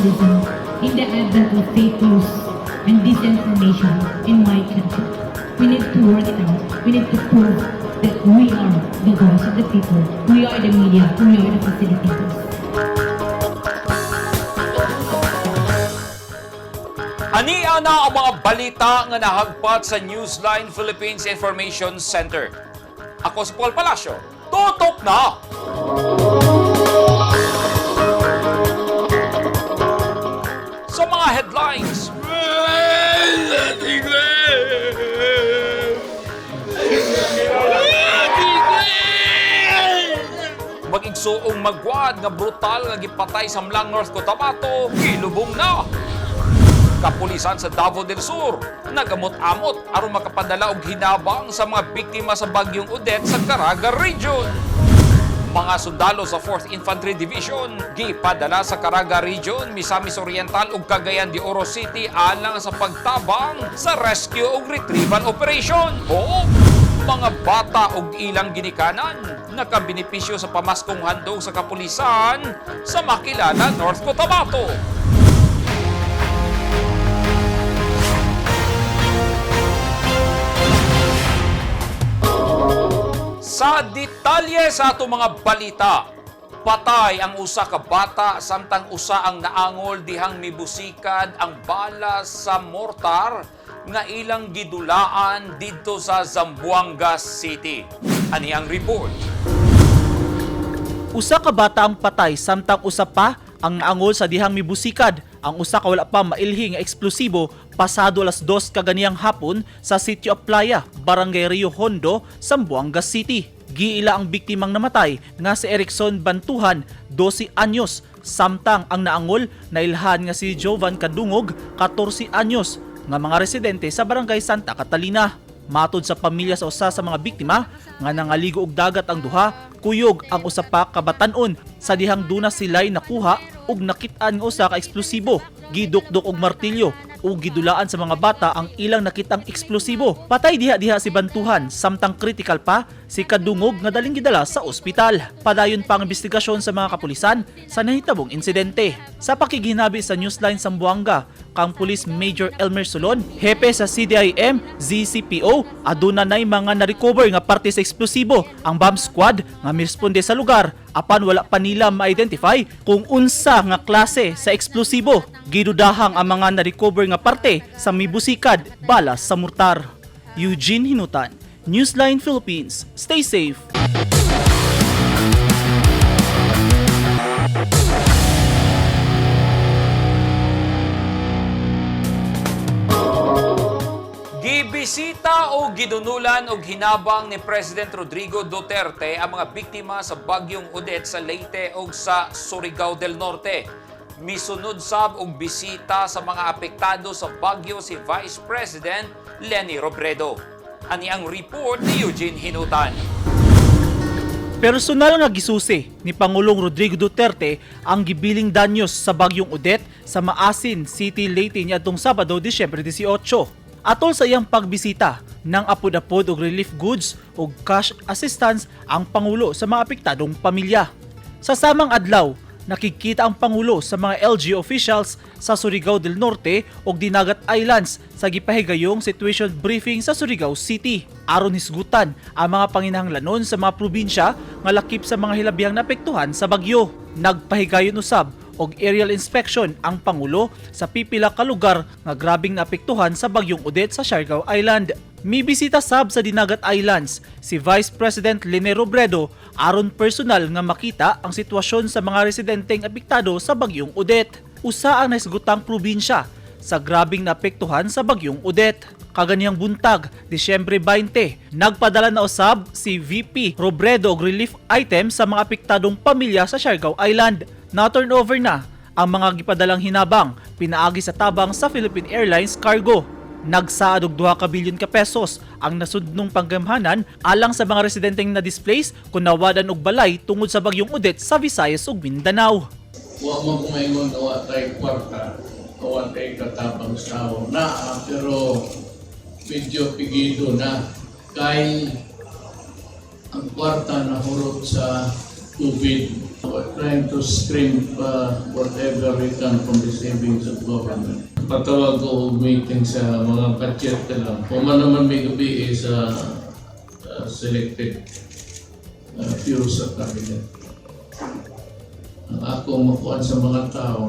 journalism in the advent of fake news and disinformation in my country. We need to work it out. We need to prove that we are the voice of the people. We are the media. We are the facilitators. Ania na ang mga balita nga nahagpat sa Newsline Philippines Information Center. Ako si Paul Palacio. Tutok na! Sa mga headlines, mag-igsuong magwad nga brutal nga gipatay sa Mlang North Cotabato, gilubong na! Kapulisan sa Davao del Sur nagamot-amot aron makapadala og hinabang sa mga biktima sa bagyong Odette sa Caraga Region. Mga sundalo sa 4th Infantry Division gipadala sa Caraga Region, Misamis Oriental ug Cagayan de Oro City alang sa pagtabang sa rescue ug retrieval operation. O mga bata ug ilang ginikanan nakabenepisyo sa pamaskong handog sa kapulisan sa Makilala, North Cotabato. Sa detalye sa ato mga balita, patay ang usa ka bata samtang usa ang naangol dihang mibusikad ang bala sa mortar nga ilang gidulaan didto sa Zamboanga City. Ani ang report. Usa ka bata ang patay samtang usa pa ang naangol sa dihang mibusikad ang usa ka wala pa mailhi nga eksplosibo pasado alas 2 kaganiyang hapon sa City of Playa, Barangay Rio Hondo, Zamboanga City. Giila ang biktimang namatay nga si Erickson Bantuhan, 12 anyos, samtang ang naangol na ilhan nga si Jovan Kadungog, 14 anyos, nga mga residente sa Barangay Santa Catalina. Matod sa pamilya sa usa sa mga biktima nga nangaligo og dagat ang duha, kuyog ang usa pa ka batan-on sa dihang duna sila'y nakuha ug nakit-an nga usa ka eksplosibo, gidukdok og martilyo ug gidulaan sa mga bata ang ilang nakitang eksplosibo. Patay diha si Bantuhan samtang critical pa si Kadungog nga daling gidala sa ospital. Padayon pa ang investigasyon sa mga kapulisan sa nahitabong insidente. Sa pakiginabi sa Newsline Zamboanga, kang Police Major Elmer Solon, hepe sa CDIM ZCPO, aduna nay mga na-recover nga parte sa eksplosibo ang bomb squad nga miresponde sa lugar apan wala pa nila ma-identify kung unsa nga klase sa eksplosibo. Gidudahang ang mga na-recover nga parte sa mibusikad bala sa mortar. Eugene Hinutan, Newsline Philippines. Stay safe. Gibisita o gidunulan og hinabang ni President Rodrigo Duterte ang mga biktima sa bagyong Odette sa Leyte ug sa Surigao del Norte. Misunod sab og bisita sa mga apektado sa bagyo si Vice President Leni Robredo. Ani ang report ni Eugene Hinutan. Personal nga gisusi ni Pangulong Rodrigo Duterte ang gibiling danyos sa bagyong Odette sa Maasin City, Leyte niadtong Sabado, Disyembre 18. Atol sa iyang pagbisita ng apod-apod og relief goods o cash assistance ang Pangulo sa mga apektadong pamilya. Sa samang adlaw, nakikita ang Pangulo sa mga LGU officials sa Surigao del Norte ug Dinagat Islands sa gipahigayong situation briefing sa Surigao City. Aron hisgutan ang mga panginahanglanon sa mga probinsya nga lakip sa mga hilabihang naapektuhan sa bagyo. Nagpahigayon usab og aerial inspection ang Pangulo sa pipila ka lugar nga grabing naapektuhan sa bagyong Odette sa Siargao Island. Mibisita sab sa Dinagat Islands si Vice President Leni Robredo aron personal nga makita ang sitwasyon sa mga residenteng apektado sa bagyong Odette. Usa ang naisgutang probinsya sa grabing naapektuhan sa bagyong Odette. Kaganiyang buntag, Disyembre 20, nagpadala na usab si VP Robredo og relief items sa mga apektadong pamilya sa Siargao Island. Na-turnover na ang mga gipadalang hinabang pinaagi sa tabang sa Philippine Airlines Cargo. Nagsaad og 2 ka bilyon ka pesos ang nasudnong panggamhanan alang sa mga residenteng na-displace kung nawadan og balay tungod sa bagyong Odette sa Visayas ug Mindanao. Wa mo kumaingon na tay kwarta, wa tay katabang sa na pero medyo pigido na kay ang kwarta na hurot sa tubig. We're trying to scrimp whatever we can from the savings of government. Patawag ko meeting sa mga budget na lang. Kung man naman may gabi sa selected few sa cabinet. Ang ako makuhaan sa mga tao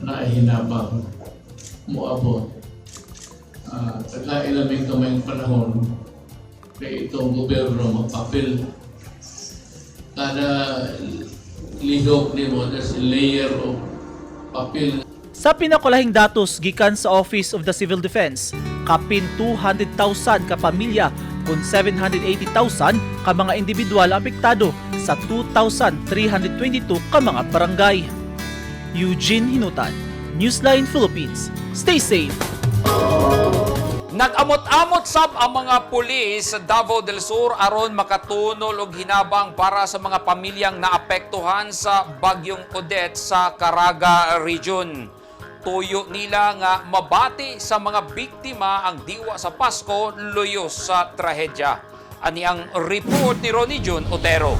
na hinabang moabot. Taga-ilamig kamayong panahon kaya itong gobyerno magpapil kada lihok ni mo na si layer of papel. Sa pinakulahing datos gikan sa Office of the Civil Defense, kapin 200,000 ka pamilya kung 780,000 ka mga individual apektado sa 2,322 ka mga barangay. Eugene Hinutan, Newsline Philippines. Stay safe! Nag-amot-amot sab ang mga pulis sa Davao del Sur aron makatunol og hinabang para sa mga pamilyang naapektuhan sa bagyong Odette sa Caraga Region. Tuyo nila nga mabati sa mga biktima ang diwa sa Pasko luyos sa trahedya. Ani ang report ni Ronnie Jun Otero.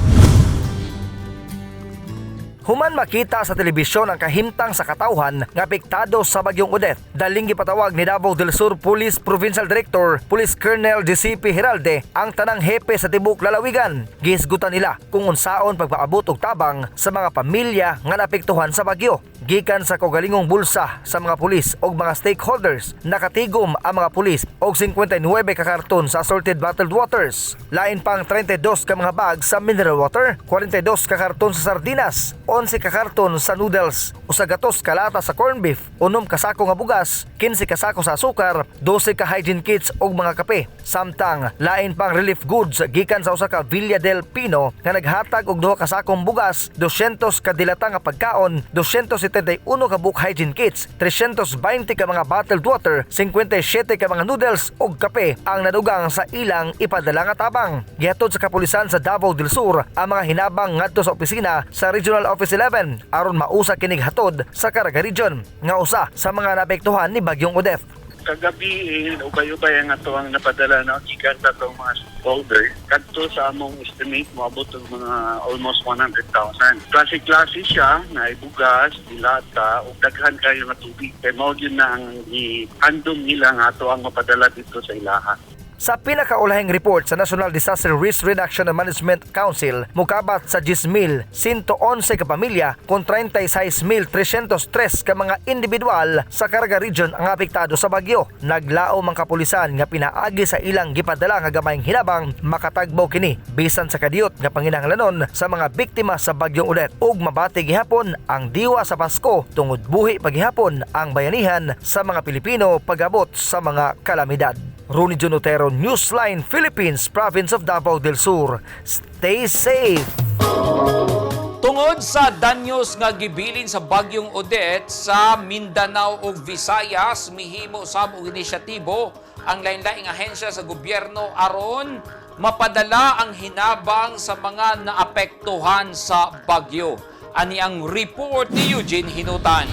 Human makita sa telebisyon ang kahimtang sa katawhan nga apektado sa bagyong Odette. Daling gipatawag ni Davao del Sur Police Provincial Director, Police Colonel DCP Heralde ang tanang hepe sa tibok lalawigan. Gihisgutan nila kung unsaon pagpaabot og tabang sa mga pamilya nga naapektuhan sa bagyo. Gikan sa kaugalingong bulsa sa mga pulis og mga stakeholders, nakatigom ang mga pulis og 59 ka karton sa assorted bottled waters. Lain pang 32 ka mga bag sa mineral water, 42 ka karton sa sardinas, 11 ka karton sa noodles, usa gatos ka lata sa corned beef, 6 ka sako nga bugas, 15 ka sako sa asukar, 12 ka hygiene kits og mga kape. Samtang lain pang relief goods gikan sa usa ka Villa del Pino nga naghatag og 2 ka sakong bugas, 200 ka dilata nga pagkaon, 271 ka book hygiene kits, 320 ka mga bottled water, 57 ka mga noodles og kape ang nadugang sa ilang ipadala nga tabang. Gihatod sa kapulisan sa Davao del Sur ang mga hinabang ngadto sa opisina sa Regional Office 11 aron mausa kinig hatod sa Caraga Region nga usa sa mga naapektuhan ni bagyong Odette. Kagabi, ubay-ubay ang ato ang napadala na gikan sa itong mga stakeholder. Kadto sa among estimate, moabot ang mga almost 100,000. Klase-klase siya, na ibugas, dilata, o daghan kayo na tubig. Kaya mo yun na ang i-handom nila nga ato ang mapadala dito sa ilaha. Sa pinakaulahing report sa National Disaster Risk Reduction and Management Council, mukabat sa 10,111 ka pamilya kung 36,303 ka mga individual sa Caraga Region ang apektado sa bagyo. Naglaom ang kapulisan nga pinaagi sa ilang gipadala nga gamayng hinabang makatagbaw kini bisan sa kadiyot nga panginahanglanon sa mga biktima sa bagyong Odette ug mabati gihapon ang diwa sa Pasko tungod buhi pagihapon ang bayanihan sa mga Pilipino pag-abot sa mga kalamidad. Ronnie Jun Otero, Newsline Philippines, Province of Davao del Sur. Stay safe! Tungod sa danyos nga gibilin sa bagyong Odette sa Mindanao ug Visayas, mihimo sab og inisyatibo ang lain-laing ahensya sa gobyerno aron mapadala ang hinabang sa mga naapektuhan sa bagyo. Ani ang report ni Eugene Hinutan.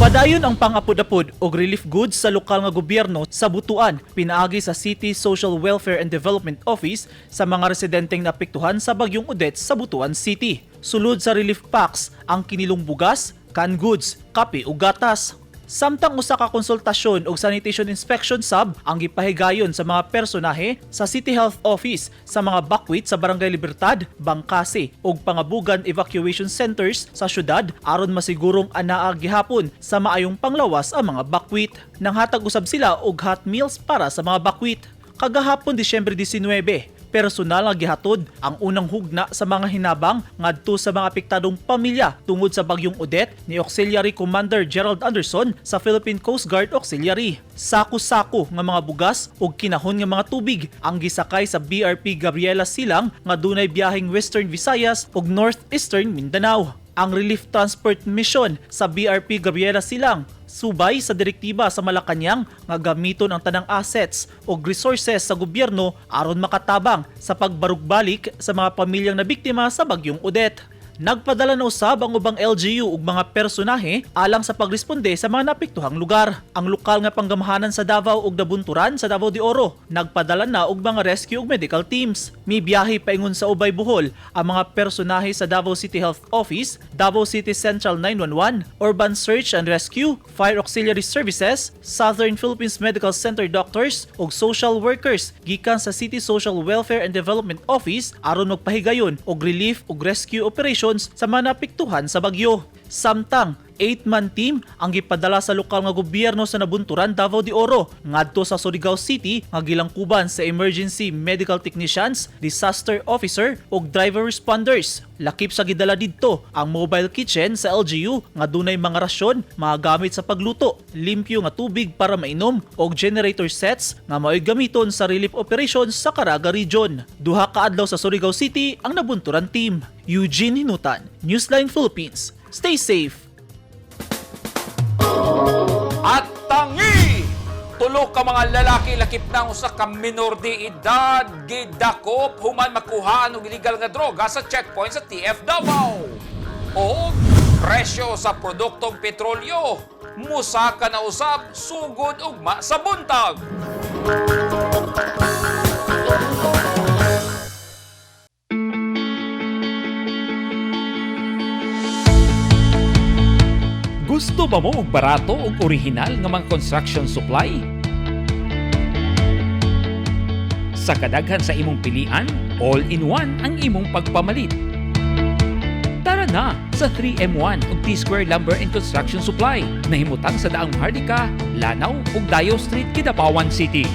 Padayon ang pang-apod-apod og relief goods sa lokal nga gobyerno sa Butuan, pinaagi sa City Social Welfare and Development Office sa mga residenteng naapektuhan sa bagyong Odette sa Butuan City. Sulod sa relief packs ang kinilong bugas, canned goods, kape ug gatas. Samtang usa ka konsultasyon og sanitation inspection sab ang gipahigayon sa mga personahe sa City Health Office sa mga bakwit sa Barangay Libertad, Bangkasi ug Pangabugan Evacuation Centers sa syudad aron masigurong anaa gihapon sa maayong panglawas ang mga bakwit. Nanghatag usab sila og hot meals para sa mga bakwit. Kagahapon Disyembre 19, personal nga gihatod ang unang hugna sa mga hinabang ngadto sa mga apektadong pamilya tungod sa bagyong Odette ni Auxiliary Commander Gerald Anderson sa Philippine Coast Guard Auxiliary. Sako-sako nga mga bugas ug kinahon nga mga tubig ang gisakay sa BRP Gabriela Silang nga dunay biyaheng Western Visayas ug Northeastern Mindanao. Ang relief transport mission sa BRP Gabriela Silang subay sa direktiba sa Malacañang nga gamiton ang tanang assets o resources sa gobyerno aron makatabang sa pagbarugbalik sa mga pamilyang nabiktima sa bagyong Odette. Nagpadala na usab ang ubang LGU ug mga personahe alang sa pagresponde sa mga napektuhang lugar. Ang lokal nga panggamahanan sa Davao ug Nabunturan sa Davao de Oro nagpadala na og mga rescue ug medical teams. May biyahe paingon sa Ubay Bohol ang mga personahe sa Davao City Health Office, Davao City Central 911, Urban Search and Rescue, Fire Auxiliary Services, Southern Philippines Medical Center doctors ug social workers gikan sa City Social Welfare and Development Office aron magpahigayon og relief ug rescue operations sa mga napektuhan sa bagyo. Samtang 8-man team ang gipadala sa lokal nga gobyerno sa Nabunturan, Davao de Oro ngadto sa Surigao City nga gilangkuban sa emergency medical technicians, disaster officer ug driver responders. Lakip sa gidala didto ang mobile kitchen sa LGU nga dunay mga rasyon, mga gamit sa pagluto, limpyo nga tubig para mainom ug generator sets nga mao'y gamiton sa relief operations sa Caraga Region. Duha ka adlaw sa Surigao City ang Nabunturan team. Eugene Hinutan, Newsline Philippines. Stay safe. At tangi! Tulo ka mga lalaki lakip ng usa ka minor de edad gidakop human makuhaan og illegal nga droga sa checkpoint sa TF Davao. O presyo sa produktong petrolyo musaka na usab sugod ugma sa buntag. Gusto ba mo og barato ug orihinal nga mga construction supply? Sa kadaghan sa imong pilian, all-in-one ang imong pagpamalit. Tara na sa 3M1 ug T-Square Lumber and Construction Supply na himutang sa daang Hardika, Lanao ug Dayo Street, Kidapawan City.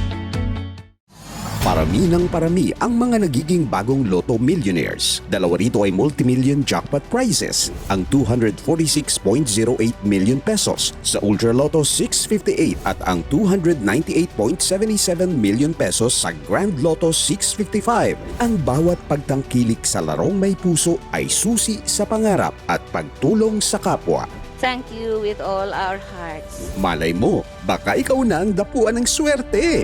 Parami ng parami ang mga nagiging bagong Lotto Millionaires. Dalawa rito ay multimillion jackpot prizes. Ang 246.08 million pesos sa Ultra Lotto 658 at ang 298.77 million pesos sa Grand Lotto 655. Ang bawat pagtangkilik sa larong may puso ay susi sa pangarap at pagtulong sa kapwa. Thank you with all our hearts. Malay mo, baka ikaw na ang dapuan ng swerte.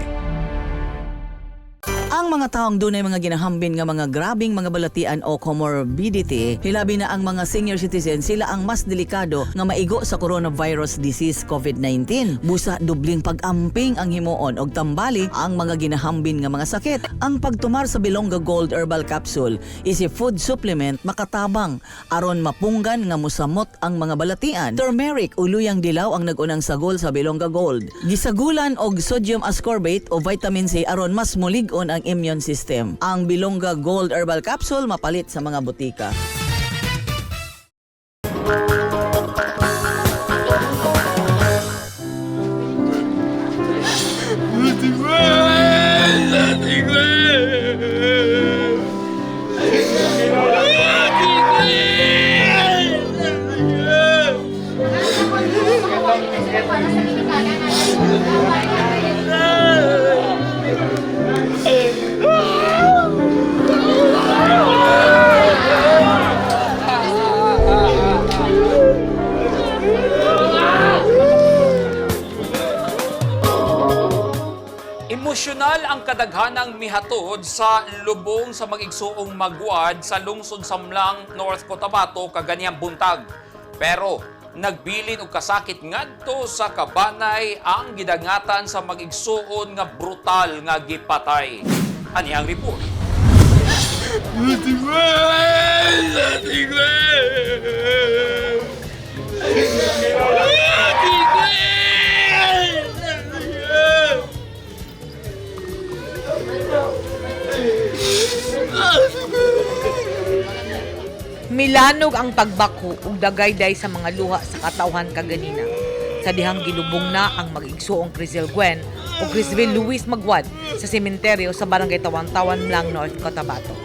Ang mga taong dunay mga ginahambin nga mga grabing mga balatian o comorbidity, hilabi na ang mga senior citizens, sila ang mas delikado nga maigo sa coronavirus disease COVID-19. Busa dubling pag-amping ang himuon og tambali ang mga ginahambin nga mga sakit. Ang pagtumar sa Bilonga Gold Herbal Capsule is a food supplement makatabang aron mapunggan nga musamot ang mga balatian. Turmeric o luyang dilaw ang nag-unang sagol sa Bilonga Gold. Gisagulan og sodium ascorbate o vitamin C aron mas mulig-on ang immune system. Ang Bilonga Gold Herbal Capsule mapalit sa mga butika. Emosyonal ang kadaghanang mihatod sa lubong sa mag-igsuong magwad sa lungsod Samlang, North Cotabato kaganiyang buntag. Pero nagbilin og kasakit ngadto sa kabanay ang gidangatan sa mag-igsuon nga brutal nga gipatay. Ani ang report? Milanog ang pagbako ug dagayday sa mga luha sa katawhan kaganina. Sa dihang gilubong na ang mag-igsuong Crisel Gwen o Crisville Luis Magwad sa sementeryo sa Barangay Tawan-Tawan lang North Cotabato.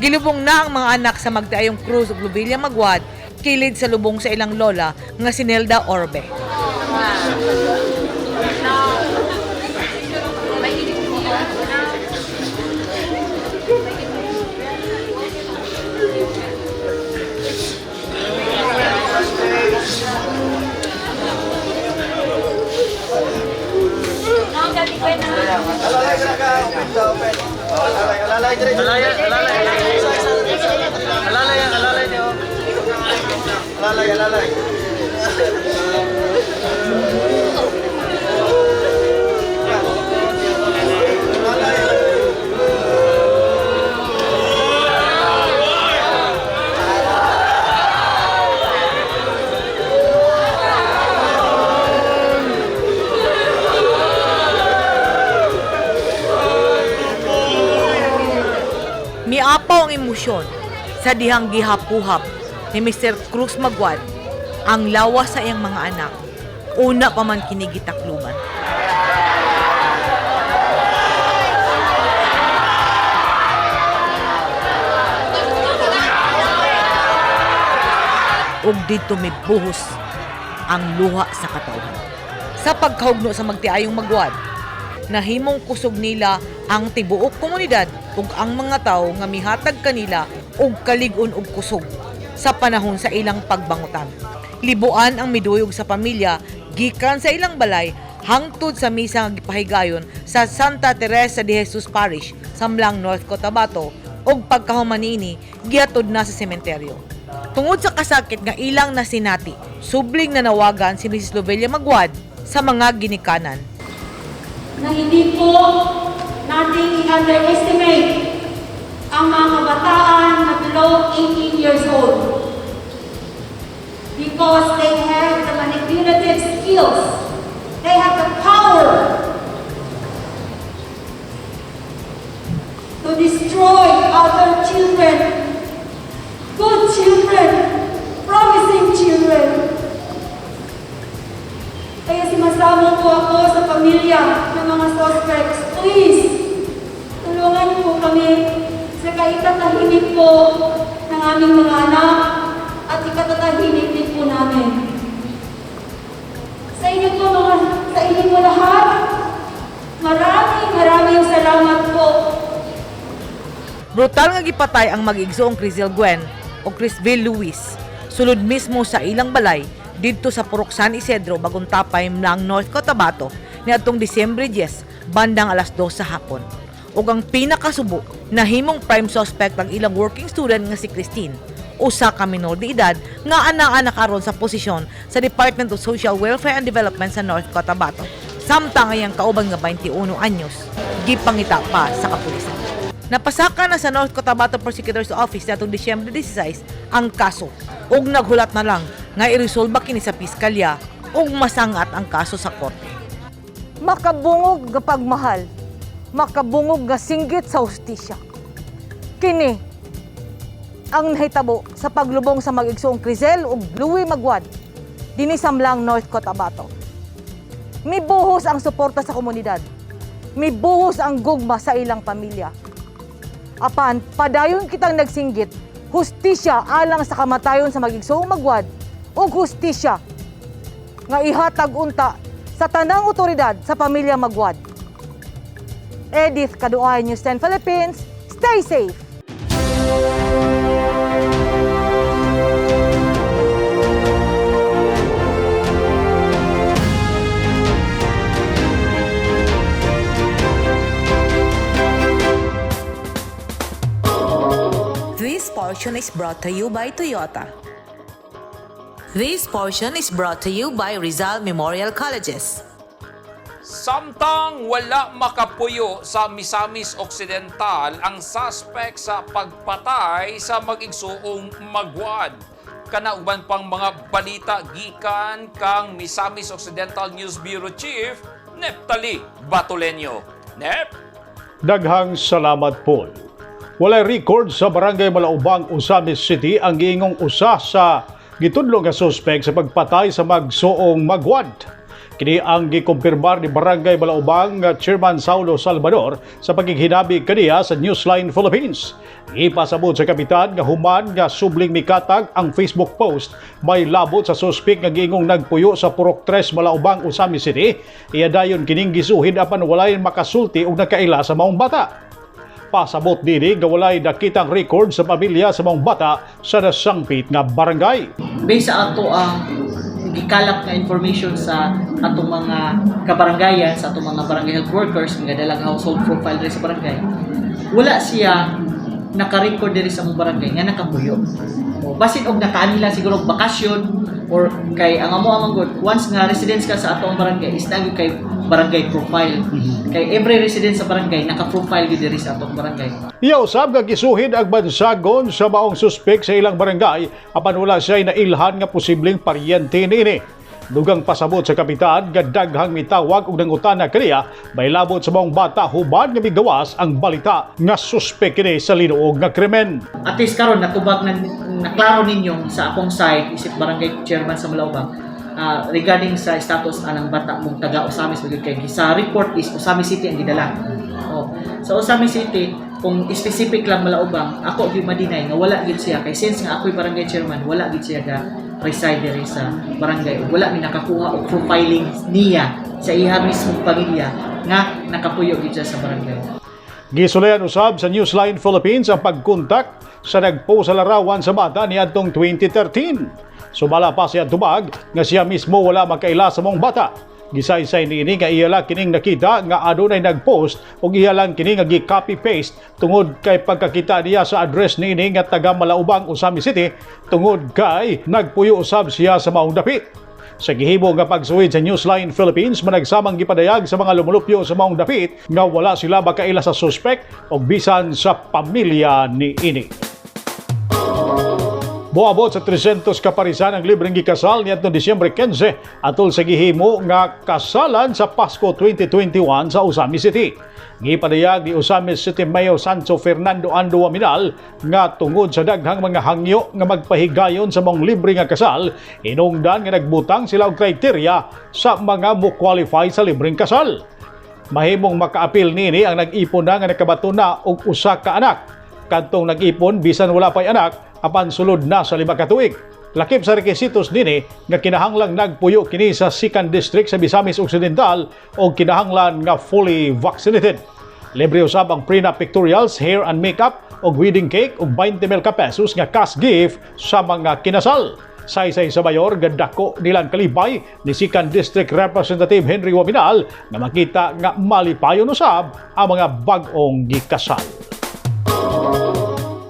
Gilubong na ang mga anak sa Magdaayong Cruz ug Lubilla Magwad kilid sa lubong sa ilang lola nga si Nelda Orbe. Alalay niyo. Miapaw ang emosyon sa dihang gihapuhap ni Mr. Cruz Magwad ang lawas sa iyang mga anak. Una pa man kinigitakluman. Ug dito may buhos ang luha sa katawhan. Sa pagkahugno sa magtiayong Magwad, nahimong kusog nila ang tibuok komunidad ug ang mga tawo nga mihatag kanila og kalig-on ug kusog sa panahon sa ilang pagbangutan. Libuan ang miduyog sa pamilya gikan sa ilang balay hangtod sa misa nga gipahigayon sa Santa Teresa de Jesus Parish sa Mlang, North Cotabato ug pagkahuman niini gihatod na sa sementeryo. Tungod sa kasakit nga ilang nasinati, subling nanawagan si Mrs. Lovelia Magwad sa mga ginikanan. Na hindi po natin i-underestimate ang mga kabataan na below 18 years old because they have the manipulative skills, they have the power to destroy other children, good children, promising children. Kaya sumasama po ako sa pamilya ng mga suspects. Please, tulungan po kami sa ikatahimik po ng aming mga anak at ikatatahimik din po namin. Sa inyo po sa inyo po lahat, maraming salamat po. Brutal nga gipatay ang mag-igsoong Crisel Gwen o Crisville Luis sulod mismo sa ilang balay didto sa Purok San Isidro, Bagong Tapay, Mlang, North Cotabato niadtong Disyembre 10 bandang alas 2 sa hapon. Ug ang pinakasubo nahimong prime suspect ang ilang working student nga si Christine, usa ka minor de edad nga ana-anak karon sa posisyon sa Department of Social Welfare and Development sa North Cotabato. Samtang ayang kauban nga 21 anyos gipangita pa sa kapulisan. Napasaka na sa North Cotabato Prosecutor's Office natong Disyembre 16 ang kaso ug naghulat na lang nga iresolba kini sa piskalya ug masangat ang kaso sa korte. Makabungog nga pagmahal, makabungog nga singgit sa hustisya. Kini ang nahitabo sa paglubong sa mag-igsoong Crisel ug Louie Magwad dinhi sa Mlang, North Cotabato. Mibuhos ang suporta sa komunidad. Mibuhos ang gugma sa ilang pamilya. Apan, padayon kitang nagsinggit, hustisya alang sa kamatayon sa mag-igsoong Magwad ug hustisya nga ihatag unta sa tanang otoridad sa pamilya Magwad. Edith Kaduay, News 10 Philippines, stay safe! This portion is brought to you by Toyota. This portion is brought to you by Rizal Memorial Colleges. Samtang wala makapuyo sa Misamis Occidental ang suspect sa pagpatay sa mag-igsoong Magwad. Kanauban pang mga balita gikan kang Misamis Occidental News Bureau Chief Neptali Batuleño. Nep? Daghang salamat, Paul. Walay record sa Barangay Malaubang, Osamis City ang giingong usa sa gitudlo nga suspect sa pagpatay sa magsuong Magwad. Kini ang gikumpirmar ni Barangay Malaubang Chairman Saulo Salvador sa pagighinabi kaniya sa Newsline Philippines. Ipasabot sa kapitan nga human nga subling mikatag ang Facebook post may labot sa suspect nga giingong nagpuyo sa Purok 3 Malaubang, Osamis City. Iya dayon kining gisuhid apan walay makasulti og nakaila sa maong bata. Pasabot dini nga walay nakitang record sa pamilya sa maong bata sa nasangpit nga barangay. Based sa ato ang gikalap nga information sa atong mga kabarangayan, sa atong mga barangay health workers nga dalang household profile diri sa barangay, wala siya naka-record diri sa among barangay nga nakapuyo. O basin og nakaan nila siguro og bakasyon or kay ang among good once nga residence ka sa atong barangay is nagyo kay barangay profile. Kay every resident sa barangay naka-profile gyud diri sa atong barangay. Iyausab nga gisuhid ang bansagon sa maong suspek sa ilang barangay apan wala siya nailhan nga posibleng paryente niini. Dugang pasabot sa kapitan nga daghang mitawag og nangutana kaniya bailabot sa maong bata huban nga migawas ang balita nga suspek kini sa linuog nga krimen. At least karon natubag na klaro ninyo sa akong side isip barangay chairman sa Malaubang regarding sa status anang bata mong taga Osamis magud kay sa report is Osamis City ang gidala. Sa Osamis City kung specific lang Malaubang ako gyud madinay nga wala gyud siya kay since nga ako'y barangay chairman wala gyud siya ga reside diri sa barangay. Wala mi nakakuha og profiling niya sa iya mismong pamilya nga nakapuyo gid siya sa barangay. Gisulayan usab sa Newsline Philippines ang pagkontak sa nagpost sa larawan sa bata niadtong 2013. Sumala pa siya tubag nga siya mismo wala makaila sa mong bata. Gisaysay niini nga iya lang kining nakita nga adunay nagpost ug iya lang kini nga gi-copy paste tungod kay pagkakita niya sa address niini nga taga Malaubang, Osamis City tungod kay nagpuyo usab siya sa maong dapit. Sa gihimo nga pagsuwid sa Newsline Philippines managsamang gipadayag sa mga lumulupyo sa maong dapit nga wala sila makaila sa suspek o bisan sa pamilya niini. Moabot sa 300 kaparisan ang libreng gikasal niadtong Disyembre 15 atol sa gihimo nga kasalan sa Pasko 2021 sa Osamis City. Gipadayag ni Osamis City Mayor Sancho Fernando Ando Aminal nga tungod sa daghang mga hangyo nga magpahigayon sa mong libre nga kasal, hinungdan nga nagbutang sila og kriteria sa mga mo-qualify sa libreng kasal. Mahimong makaapil nini ang nag-ipon na nga nakabato na og usa ka anak. Kadtong nag-ipon bisan wala pay anak apan sulod na sa 5 ka tuig. Lakip sa requisitos nini nga kinahanglang nagpuyo kini sa 2nd District sa Misamis Occidental o kinahanglan nga fully vaccinated. Libre usab ang prenup pictorials, hair and makeup o wedding cake o 20,000 pesos nga cash gift sa mga kinasal. Saysay sa mayor gadako nilang kalibay ni 2nd District Representative Henry Waminal na makita nga malipayon usab ang mga bag-ong gikasal.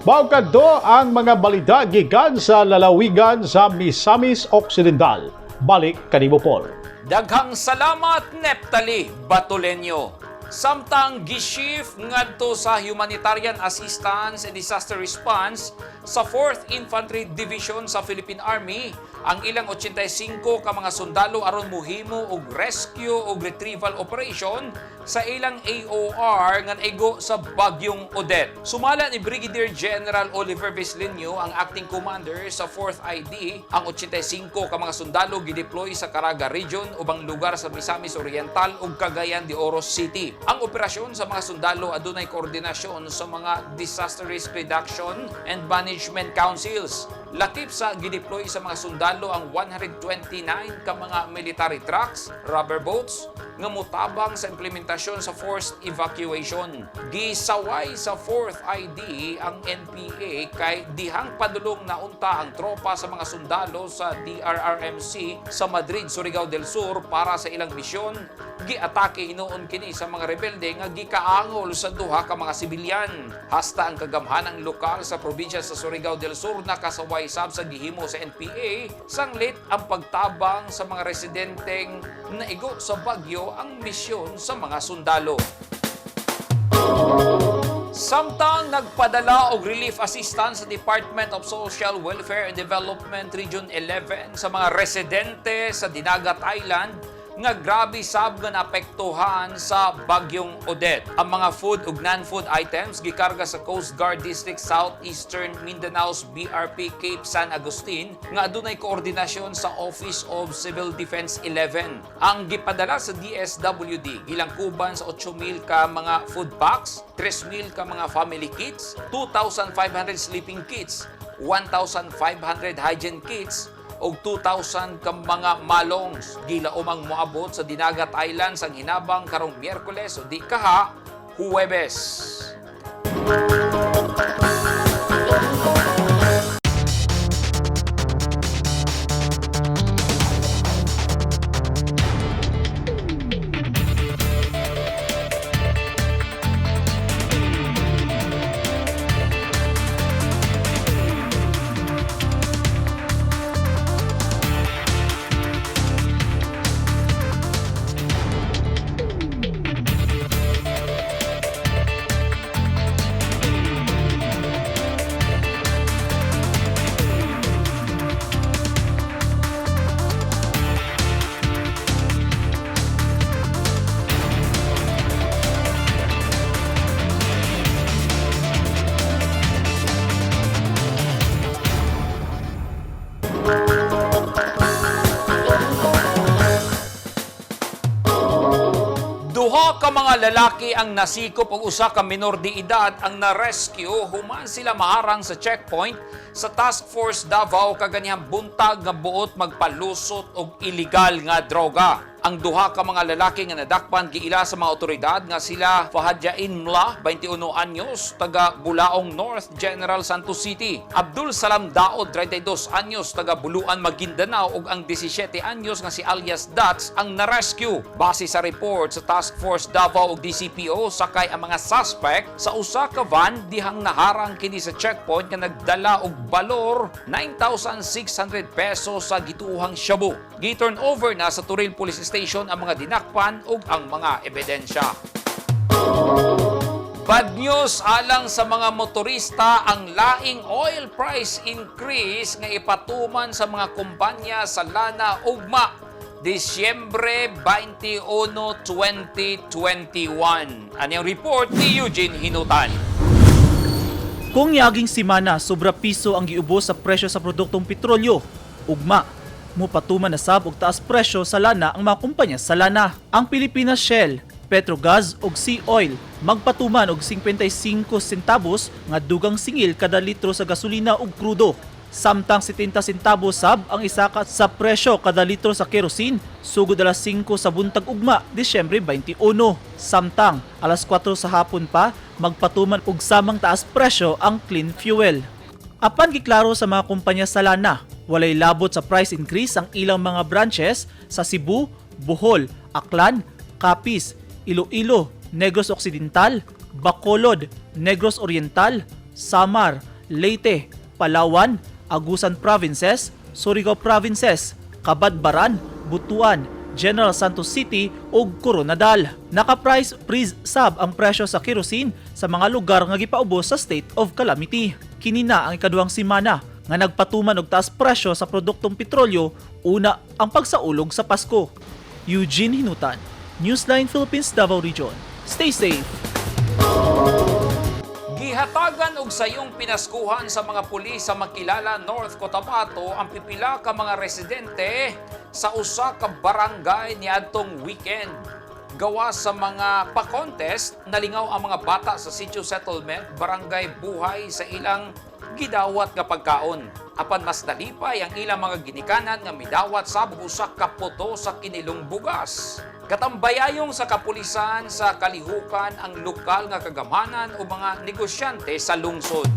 Baukadto ang mga balita gikan sa lalawigan sa Misamis Occidental. Balik kanimo Paul. Daghang salamat Neptali Batulenyo. Samtang gi-shift ngadto sa Humanitarian Assistance and Disaster Response sa 4th Infantry Division sa Philippine Army, ang ilang 85 ka mga sundalo aron muhimo og rescue ug retrieval operation sa ilang AOR nga naigo sa Bagyong Odette. Sumala ni Brigadier General Oliver Vislinio, ang acting commander sa 4th ID, ang 85 ka mga sundalo gideploy sa Caraga Region ubang lugar sa Misamis Oriental ug Cagayan de Oro City. Ang operasyon sa mga sundalo adunay koordinasyon sa mga Disaster Risk Reduction and Management Councils. Lakip sa gideploy sa mga sundalo ang 129 ka mga military trucks, rubber boats, nga mutabang sa implementasyon sa forced evacuation. Gisaway sa 4th ID ang NPA kay dihang padulong na unta ang tropa sa mga sundalo sa DRRMC sa Madrid, Surigao del Sur para sa ilang misyon. Giatake hinuon kini sa mga rebelde nga gikaangol sa duha ka mga sibilyan. Hasta ang kagamhanang lokal sa probinsya sa Surigao del Sur nakasaway sab sa gihimo sa NPA, sanglit ang pagtabang sa mga residenteng naigo sa bagyo ang misyon sa mga sundalo. Samtang nagpadala og relief assistance sa Department of Social Welfare and Development Region 11 sa mga residente sa Dinagat Island nga grabe sab nga naapektuhan sa Bagyong Odette. Ang mga food ug non-food items gikarga sa Coast Guard District Southeastern Mindanao's BRP Cape San Agustin nga adunay koordinasyon sa Office of Civil Defense 11. Ang gipadala sa DSWD gilangkuban sa 8,000 ka mga food packs, 3,000 ka mga family kits, 2,500 sleeping kits, 1,500 hygiene kits, og 2,000 ka mga malongs. Gilaumang moabot sa Dinagat Island sang hinabang karong Miyerkules o di kaha Huwebes. Duha ka mga lalaki ang nasikop ug usa ka minor de edad ang na-rescue human sila maharang sa checkpoint sa Task Force Davao kaganihang buntag nga buot magpalusot og illegal nga droga. Ang duha ka mga lalaki nga nadakpan giila sa mga otoridad nga sila Fahadjain Mla, 21 anyos, taga Bulaong North, General Santos City. Abdul Salam Daod, 32 anyos, taga Buluan, Maguindanao ug ang 17 anyos nga si alias Dats ang na-rescue. Base sa report sa Task Force Davao ug DCPO, sakay ang mga suspect sa usa ka van dihang naharang kini sa checkpoint nga nagdala og balor 9,600 pesos sa gituuhang shabu. Gi-turn over na sa Turil Police Station ang mga dinakpan ug ang mga ebidensya. Bad news alang sa mga motorista ang laing oil price increase nga ipatuman sa mga kumpanya sa lana ugma Disyembre 21, 2021. Anyang report ni Eugene Hinutan. Kung yaging simana, sobra piso ang giubos sa presyo sa produktong petrolyo, ugma mupatuman na sab og taas presyo sa lana ang mga kumpanya sa lana. Ang Pilipinas Shell, Petrogas ug Sea Oil magpatuman og 55 centavos nga dugang singil kada litro sa gasolina ug krudo. Samtang 70 centavos sab ang isaka sa presyo kada litro sa kerosene sugod alas 5 sa buntag ugma, Disyembre 21. Samtang alas 4 sa hapon pa magpatuman og samang taas presyo ang clean fuel. Apan giklaro sa mga kumpanya sa lana, walay labot sa price increase ang ilang mga branches sa Cebu, Bohol, Aklan, Capiz, Iloilo, Negros Occidental, Bacolod, Negros Oriental, Samar, Leyte, Palawan, Agusan Provinces, Surigao Provinces, Cabadbaran, Butuan, General Santos City ug Coronadal. Naka-price freeze sab ang presyo sa kerosene sa mga lugar nga gipaubos sa state of calamity. Kini na ang ikaduhang semana nga nagpatuman og taas presyo sa produktong petrolyo, una ang pagsaulog sa Pasko. Eugene Hinutan, Newsline Philippines, Davao Region. Stay safe. Gihatagan og sayong pinaskuhan sa mga pulis sa Makilala, North Cotabato ang pipila ka mga residente sa usa ka barangay niadtong weekend. Gawa sa mga pa-contest, nalingaw ang mga bata sa Sitio Settlement, Barangay Buhay sa ilang gidawat nga pagkaon. Apan mas nalipay ang ilang mga ginikanan nga midawat sa usa ka poto sa kinilong bugas. Katambayayong sa kapulisan sa kalihukan ang lokal nga kagamanan o mga negosyante sa lungsod.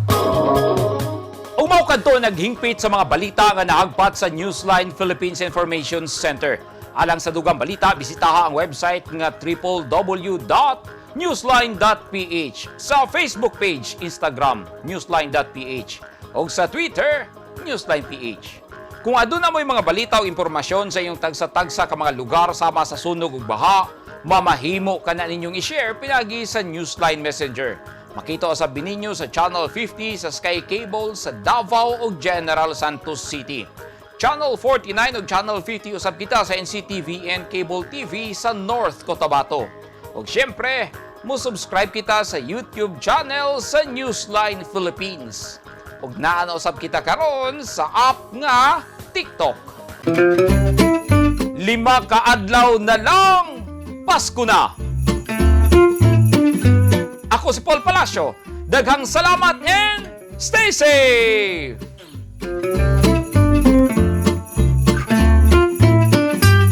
Umaw kadto naghingpit sa mga balita nga naagpat sa Newsline Philippines Information Center. Alang sa dugang balita, bisitaha ang website nga www.newsline.ph, sa Facebook page, Instagram, newsline.ph, o sa Twitter, newsline.ph. Kung aduna mo'y mga balita o impormasyon sa iyong tagsa-tagsa ka mga lugar sama sa sunog ug baha, mamahimo ka na ninyong i-share pinagi sa Newsline Messenger. Makita sa bininyo sa Channel 50 sa Sky Cable sa Davao ug General Santos City. Channel 49 ug Channel 50 usab kita sa NCTV and Cable TV sa North Cotabato. Ug syempre, mo-subscribe kita sa YouTube channel sa Newsline Philippines. Ug naa na usab kita karon sa app nga TikTok. 5 ka adlaw na lang, Pasko na! Ako si Paul Palacio. Daghang salamat and stay safe!